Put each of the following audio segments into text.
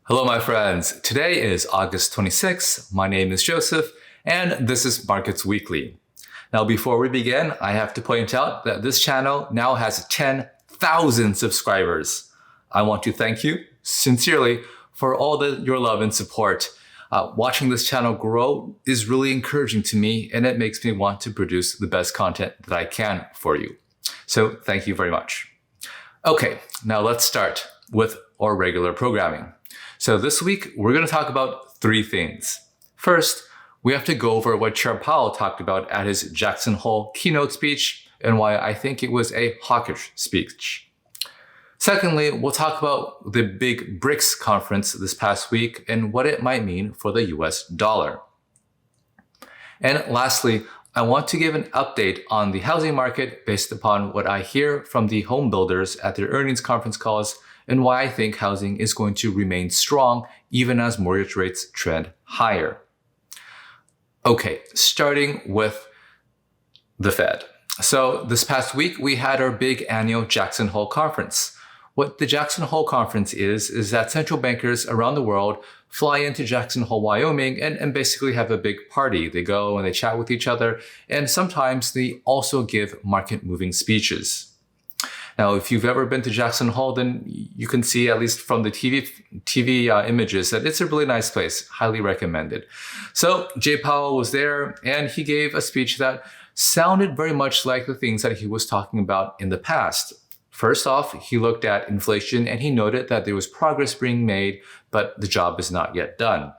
Hello, my friends. Today is August 26th. My name is Joseph, and this is Markets Weekly. Now, before we begin, I have to point out that this channel now has 10,000 subscribers. I want to thank you sincerely for all your love and support. Watching this channel grow is really encouraging to me, and it makes me want to produce the best content that I can for you. So thank you very much. Okay, now let's start with our regular programming. So this week, we're going to talk about three things. First, we have to go over what Chair Powell talked about at his Jackson Hole keynote speech and why I think it was a hawkish speech. Secondly, we'll talk about the big BRICS conference this past week and what it might mean for the US dollar. And lastly, I want to give an update on the housing market based upon what I hear from the home builders at their earnings conference calls and why I think housing is going to remain strong even as mortgage rates trend higher. Okay, starting with the Fed. So this past week, we had our big annual Jackson Hole conference. What the Jackson Hole conference is that central bankers around the world fly into Jackson Hole, Wyoming, and basically have a big party. They go and they chat with each other, and sometimes they also give market-moving speeches. Now, if you've ever been to Jackson Hole, then you can see, at least from the TV images, that it's a really nice place. Highly recommended. So Jay Powell was there, and he gave a speech that sounded very much like the things that he was talking about in the past. First off, he looked at inflation, and he noted that there was progress being made, but the job is not yet done.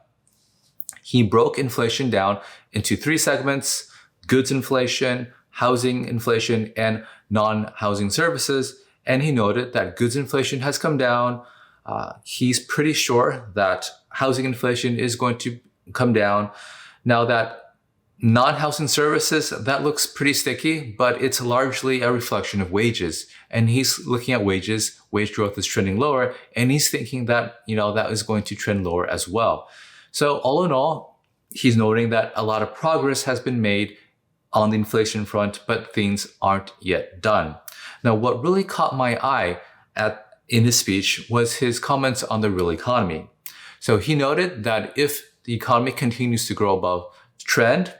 He broke inflation down into three segments: goods inflation, housing inflation, and non-housing services. And he noted that goods inflation has come down. He's pretty sure that housing inflation is going to come down. Now that non-housing services, that looks pretty sticky, but it's largely a reflection of wages. And he's looking at wages, wage growth is trending lower, and he's thinking that, that is going to trend lower as well. So all in all, he's noting that a lot of progress has been made on the inflation front, but things aren't yet done. Now, what really caught my eye in his speech was his comments on the real economy. So he noted that if the economy continues to grow above trend,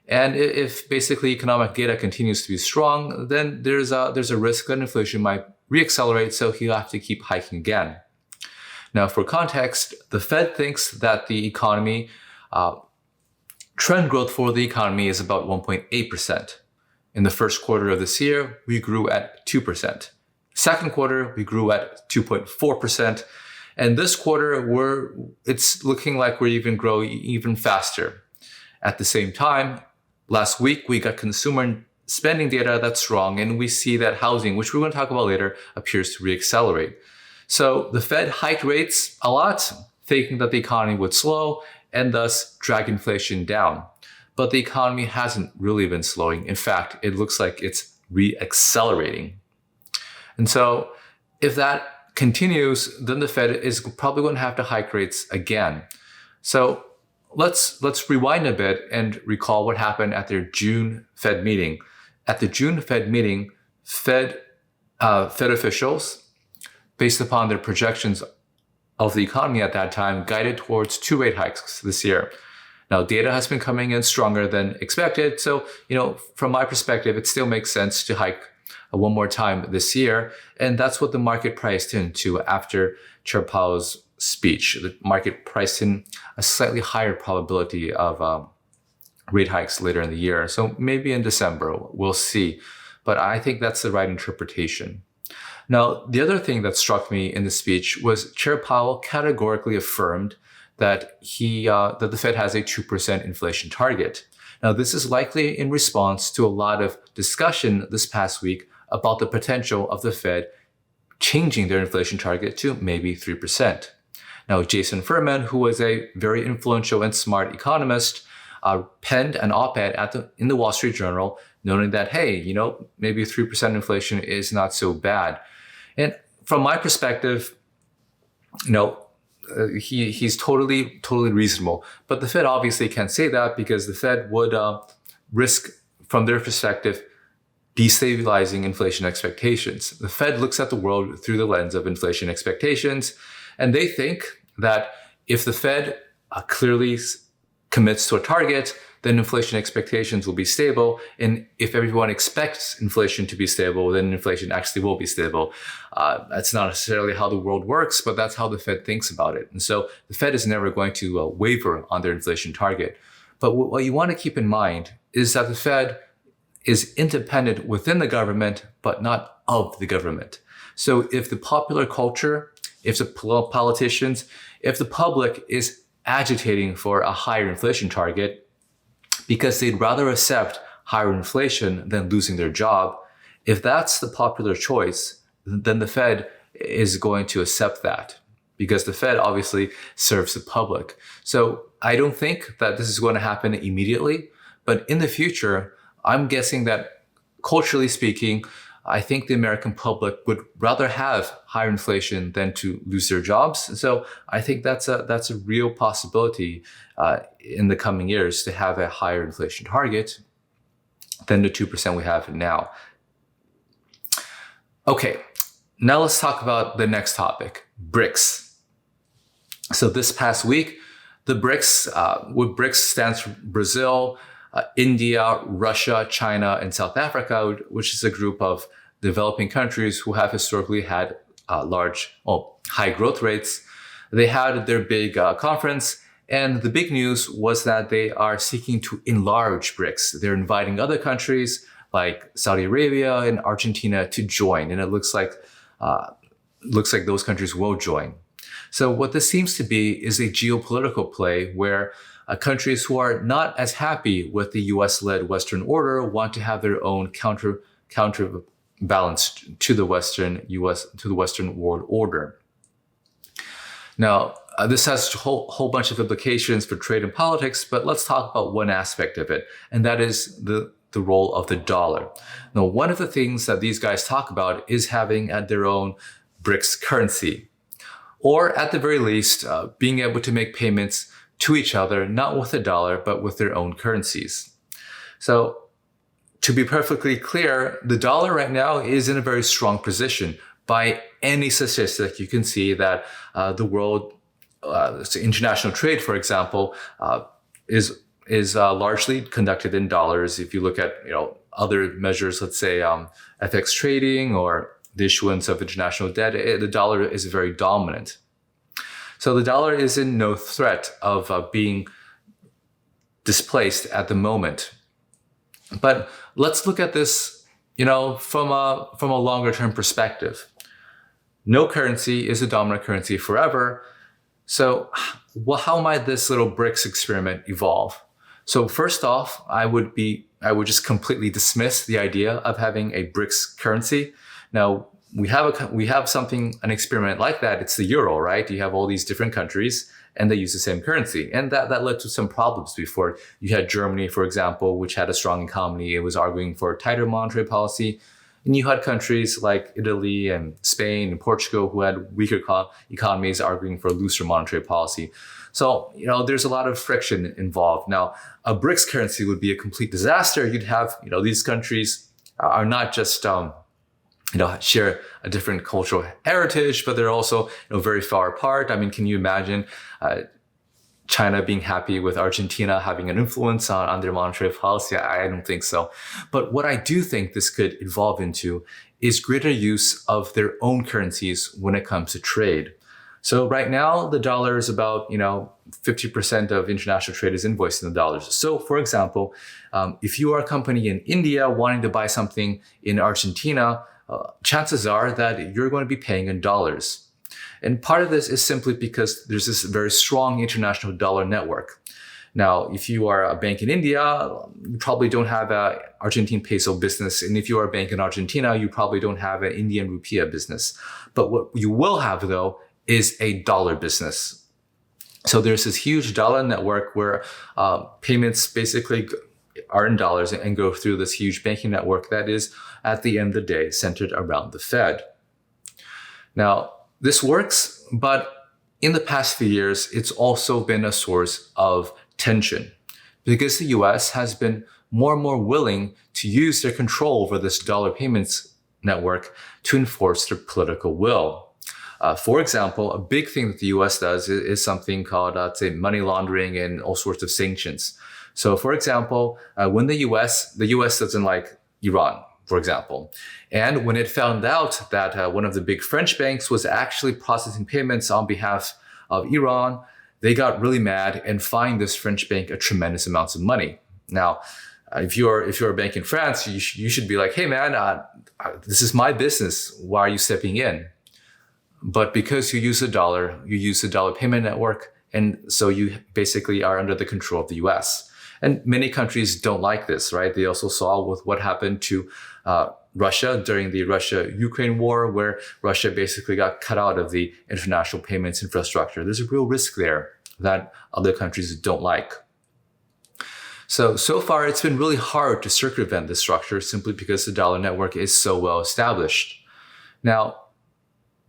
and if basically economic data continues to be strong, then there's a risk that inflation might reaccelerate, so he'll have to keep hiking again. Now, for context, the Fed thinks that the economy trend growth for the economy is about 1.8%. In the first quarter of this year, we grew at 2%. Second quarter, we grew at 2.4%. And this quarter, it's looking like we're even grow even faster. At the same time, last week, we got consumer spending data that's strong, and we see that housing, which we're going to talk about later, appears to reaccelerate. So the Fed hiked rates a lot, thinking that the economy would slow and thus drag inflation down. But the economy hasn't really been slowing. In fact, it looks like it's re-accelerating. And so if that continues, then the Fed is probably going to have to hike rates again. So let's rewind a bit and recall what happened at their June Fed meeting. At the June Fed meeting, Fed officials, based upon their projections of the economy at that time, guided towards 2 rate hikes this year. Now, data has been coming in stronger than expected. So, from my perspective, it still makes sense to hike one more time this year. And that's what the market priced into after Chair Powell's speech. The market priced in a slightly higher probability of rate hikes later in the year. So maybe in December, we'll see. But I think that's the right interpretation. Now, the other thing that struck me in the speech was Chair Powell categorically affirmed that that the Fed has a 2% inflation target. Now, this is likely in response to a lot of discussion this past week about the potential of the Fed changing their inflation target to maybe 3%. Now, Jason Furman, who was a very influential and smart economist, penned an op-ed in the Wall Street Journal, noting that, hey, maybe 3% inflation is not so bad. And from my perspective, he's totally reasonable. But the Fed obviously can't say that because the Fed would risk, from their perspective, destabilizing inflation expectations. The Fed looks at the world through the lens of inflation expectations, and they think, that if the Fed clearly commits to a target, then inflation expectations will be stable. And if everyone expects inflation to be stable, then inflation actually will be stable. That's not necessarily how the world works, but that's how the Fed thinks about it. And so the Fed is never going to waver on their inflation target. But what you want to keep in mind is that the Fed is independent within the government, but not of the government. So if the popular culture, if the politicians, if the public is agitating for a higher inflation target because they'd rather accept higher inflation than losing their job, if that's the popular choice, then the Fed is going to accept that because the Fed obviously serves the public. So I don't think that this is going to happen immediately, but in the future, I'm guessing that culturally speaking, I think the American public would rather have higher inflation than to lose their jobs. So I think that's a real possibility in the coming years to have a higher inflation target than the 2% we have now. Okay, now let's talk about the next topic, BRICS. So this past week, the BRICS, what BRICS stands for Brazil, India, Russia, China, and South Africa, which is a group of developing countries who have historically had high growth rates. They had their big conference, and the big news was that they are seeking to enlarge BRICS. They're inviting other countries like Saudi Arabia and Argentina to join, and it looks like those countries will join. So what this seems to be is a geopolitical play where countries who are not as happy with the US-led Western order want to have their own counterbalance to the Western world order. Now, this has a whole bunch of implications for trade and politics, but let's talk about one aspect of it, and that is the role of the dollar. Now, one of the things that these guys talk about is having their own BRICS currency, or at the very least, being able to make payments to each other, not with the dollar, but with their own currencies. So to be perfectly clear, the dollar right now is in a very strong position. By any statistic, you can see that the world, international trade, for example, is largely conducted in dollars. If you look at other measures, let's say FX trading or the issuance of international debt, the dollar is very dominant. So the dollar is in no threat of being displaced at the moment. But let's look at this, from a longer term perspective. No currency is a dominant currency forever. So how might this little BRICS experiment evolve? So first off, I would just completely dismiss the idea of having a BRICS currency. Now, we have an experiment like that. It's the euro, right? You have all these different countries and they use the same currency. And that led to some problems before. You had Germany, for example, which had a strong economy. It was arguing for a tighter monetary policy. And you had countries like Italy and Spain and Portugal who had weaker economies arguing for a looser monetary policy. So, there's a lot of friction involved. Now, a BRICS currency would be a complete disaster. You'd have, these countries are not just, share a different cultural heritage, but they're also, very far apart. I mean, can you imagine China being happy with Argentina having an influence on their monetary policy? I don't think so. But what I do think this could evolve into is greater use of their own currencies when it comes to trade. So right now, the dollar is about, 50% of international trade is invoiced in the dollars. So for example, if you are a company in India wanting to buy something in Argentina, chances are that you're going to be paying in dollars. And part of this is simply because there's this very strong international dollar network. Now, if you are a bank in India, you probably don't have an Argentine peso business. And if you are a bank in Argentina, you probably don't have an Indian rupiah business. But what you will have, though, is a dollar business. So there's this huge dollar network where payments basically are in dollars and go through this huge banking network that is, at the end of the day, centered around the Fed. Now, this works, but in the past few years, it's also been a source of tension because the US has been more and more willing to use their control over this dollar payments network to enforce their political will. For example, a big thing that the US does is something called, say, money laundering and all sorts of sanctions. So, for example, when the US doesn't like Iran, for example, and when it found out that one of the big French banks was actually processing payments on behalf of Iran, they got really mad and fined this French bank a tremendous amounts of money. Now, if you're a bank in France, you should be like, hey man, this is my business. Why are you stepping in? But because you use the dollar payment network, and so you basically are under the control of the US. And many countries don't like this, right? They also saw with what happened to Russia during the Russia-Ukraine war, where Russia basically got cut out of the international payments infrastructure. There's a real risk there that other countries don't like. So far, it's been really hard to circumvent this structure simply because the dollar network is so well established. Now,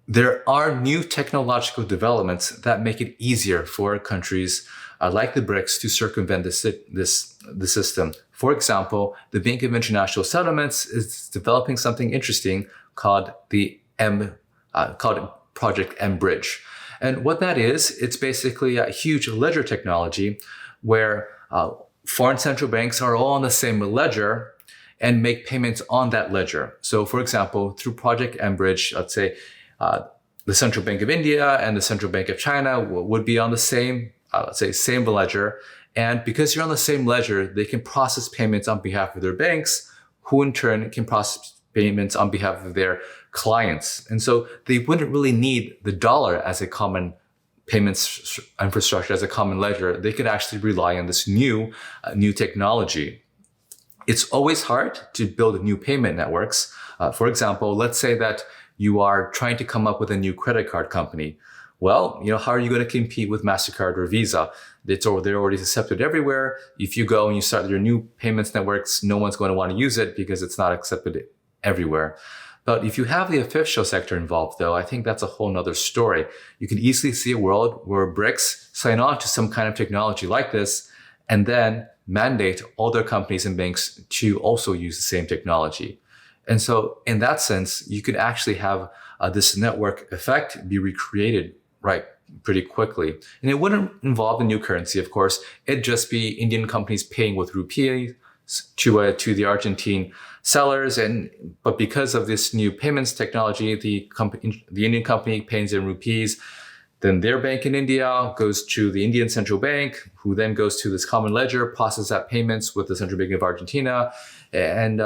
there are new technological developments that make it easier for countries like the BRICS to circumvent the system. For example, the Bank of International Settlements is developing something interesting called Project M-Bridge. And what that is, it's basically a huge ledger technology where foreign central banks are all on the same ledger and make payments on that ledger. So for example, through Project M-Bridge, let's say the Central Bank of India and the Central Bank of China would be on the same, same ledger. And because you're on the same ledger, they can process payments on behalf of their banks, who in turn can process payments on behalf of their clients. And so they wouldn't really need the dollar as a common payments infrastructure, as a common ledger. They could actually rely on this new technology. It's always hard to build new payment networks. For example, let's say that you are trying to come up with a new credit card company. Well, how are you going to compete with MasterCard or Visa? They're already accepted everywhere. If you go and you start your new payments networks, no one's going to want to use it because it's not accepted everywhere. But if you have the official sector involved, though, I think that's a whole nother story. You can easily see a world where BRICS sign on to some kind of technology like this and then mandate all their companies and banks to also use the same technology. And so in that sense, you could actually have this network effect be recreated pretty quickly. And it wouldn't involve a new currency, of course. It'd just be Indian companies paying with rupees to the Argentine sellers. But because of this new payments technology, the Indian company pays in rupees. Then their bank in India goes to the Indian central bank, who then goes to this common ledger, processes that payments with the Central Bank of Argentina. And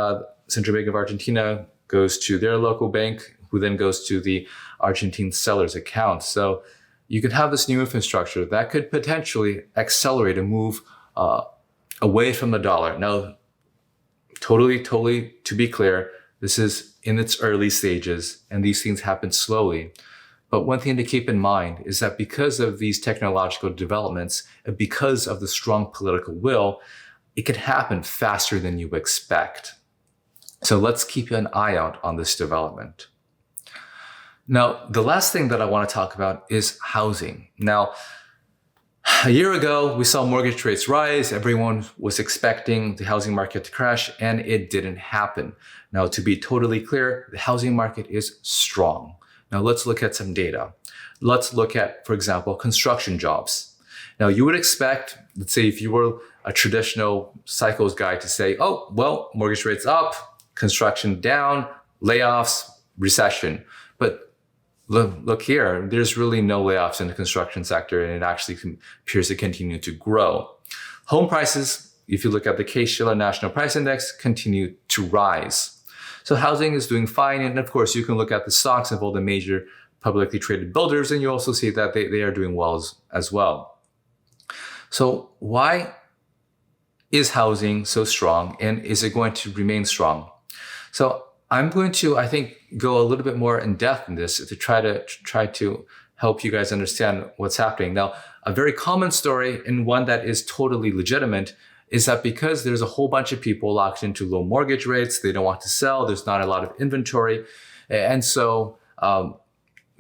Central Bank of Argentina goes to their local bank, who then goes to the Argentine seller's account. So you could have this new infrastructure that could potentially accelerate a move away from the dollar. Now, totally, to be clear, this is in its early stages, and these things happen slowly. But one thing to keep in mind is that because of these technological developments, and because of the strong political will, it can happen faster than you expect. So let's keep an eye out on this development. Now, the last thing that I want to talk about is housing. Now, a year ago, we saw mortgage rates rise. Everyone was expecting the housing market to crash, and it didn't happen. Now, to be totally clear, the housing market is strong. Now, let's look at some data. Let's look at, for example, construction jobs. Now, you would expect, let's say if you were a traditional cycles guy, to say, oh, well, mortgage rates up, construction down, layoffs, recession. But look here, there's really no layoffs in the construction sector, and it actually appears to continue to grow. Home prices, if you look at the Case-Shiller National Price Index, continue to rise. So housing is doing fine. And of course, you can look at the stocks of all the major publicly traded builders, and you also see that they are doing well as well. So why is housing so strong, and is it going to remain strong? So I'm going to, I think, go a little bit more in depth in this to try to help you guys understand what's happening. Now, a very common story, and one that is totally legitimate, is that because there's a whole bunch of people locked into low mortgage rates, they don't want to sell, there's not a lot of inventory. And so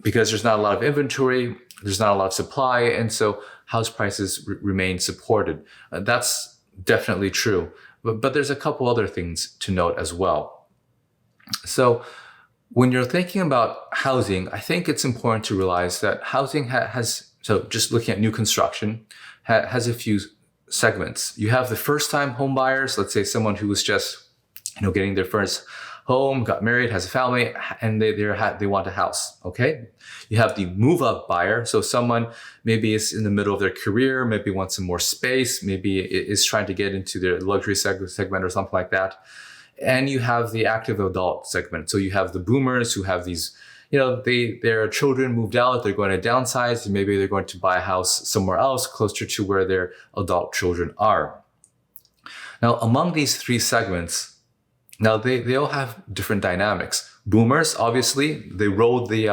because there's not a lot of inventory, there's not a lot of supply, and so house prices remain supported. That's definitely true. But there's a couple other things to note as well. So When you're thinking about housing, I think it's important to realize that housing so just looking at new construction, has a few segments. You have the first-time home buyers, let's say someone who was just, getting their first home, got married, has a family, and they want a house, okay? You have the move-up buyer, so someone maybe is in the middle of their career, maybe wants some more space, maybe is trying to get into their luxury segment or something like that. And you have the active adult segment. So you have the boomers who have these, their children moved out, they're going to downsize, and maybe they're going to buy a house somewhere else closer to where their adult children are. Now, among these three segments, now they all have different dynamics. Boomers, obviously, they rode the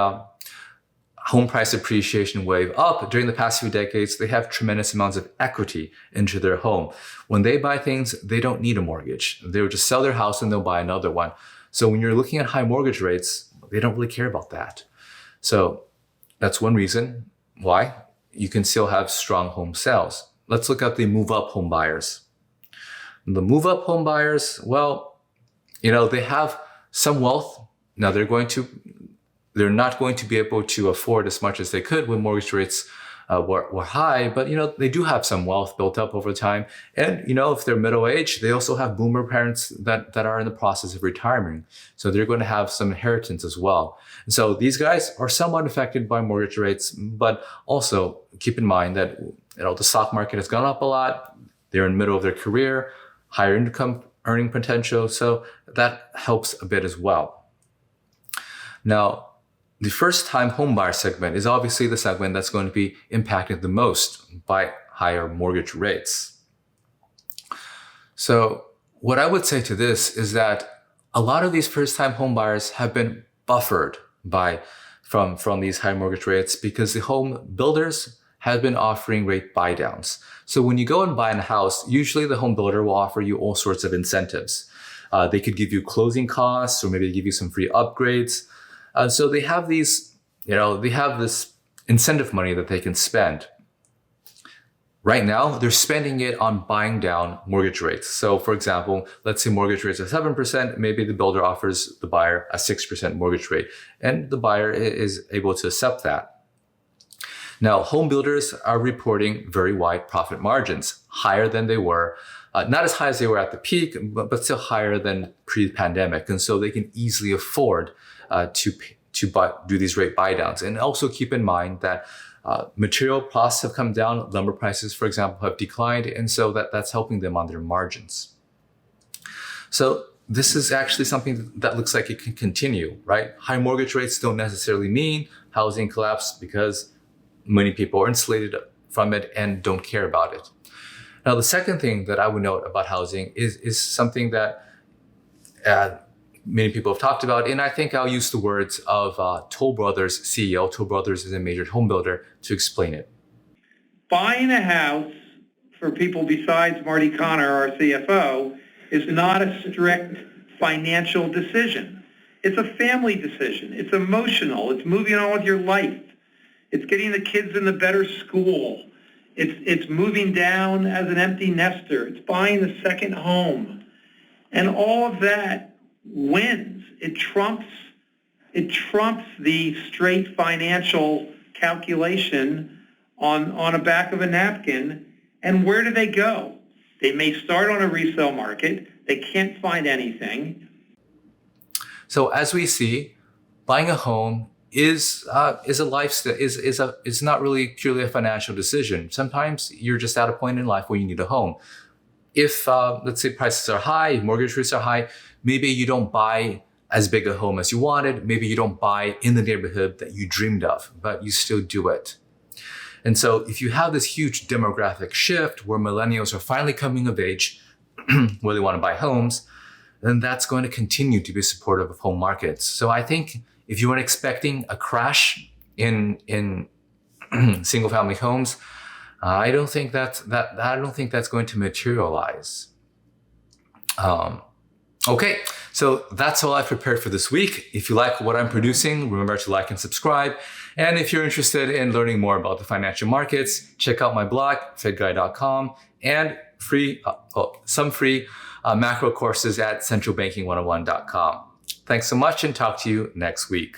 home price appreciation wave up during the past few decades. They have tremendous amounts of equity into their home. When they buy things, they don't need a mortgage. They will just sell their house and they'll buy another one. So when you're looking at high mortgage rates, they don't really care about that. So that's one reason why you can still have strong home sales. Let's look at the move-up home buyers. The move-up home buyers, well, they have some wealth. Now they're not going to be able to afford as much as they could when mortgage rates were high, but they do have some wealth built up over time. And if they're middle-aged, they also have boomer parents that are in the process of retiring. So they're going to have some inheritance as well. And so these guys are somewhat affected by mortgage rates, but also keep in mind that the stock market has gone up a lot. They're in the middle of their career, higher income earning potential, so that helps a bit as well. Now, the first-time homebuyer segment is obviously the segment that's going to be impacted the most by higher mortgage rates. So what I would say to this is that a lot of these first-time homebuyers have been buffered from these high mortgage rates because the home builders have been offering rate buy-downs. So when you go and buy a house, usually the home builder will offer you all sorts of incentives. They could give you closing costs, or maybe they give you some free upgrades. So they have these, they have this incentive money that they can spend. Right now, they're spending it on buying down mortgage rates. So for example, let's say mortgage rates are 7%, maybe the builder offers the buyer a 6% mortgage rate, and the buyer is able to accept that. Now, home builders are reporting very wide profit margins, higher than they were, not as high as they were at the peak, but still higher than pre-pandemic. And so they can easily afford to do these rate buy downs. And also keep in mind that material costs have come down. Lumber prices, for example, have declined. And so that's helping them on their margins. So this is actually something that looks like it can continue, right? High mortgage rates don't necessarily mean housing collapse, because many people are insulated from it and don't care about it. Now, the second thing that I would note about housing is something that many people have talked about, and I think I'll use the words of Toll Brothers CEO. Toll Brothers is a major home builder, to explain it. Buying a house for people besides Marty Connor, our CFO, is not a strict financial decision. It's a family decision. It's emotional. It's moving on with your life. It's getting the kids in the better school. It's moving down as an empty nester. It's buying a second home. And all of that wins. It trumps the straight financial calculation on a back of a napkin. And where do they go? They may start on a resale market. They can't find anything. So as we see, buying a home is a lifestyle, is not really purely a financial decision. Sometimes you're just at a point in life where you need a home. If let's say prices are high, mortgage rates are high, maybe you don't buy as big a home as you wanted. Maybe you don't buy in the neighborhood that you dreamed of, but you still do it. And so if you have this huge demographic shift where millennials are finally coming of age, where they want to buy homes, then that's going to continue to be supportive of home markets. So I think if you weren't expecting a crash in single-family homes, I don't think that's going to materialize. Okay, so that's all I've prepared for this week. If you like what I'm producing, remember to like and subscribe. And if you're interested in learning more about the financial markets, check out my blog, fedguy.com, and some free macro courses at centralbanking101.com. Thanks so much and talk to you next week.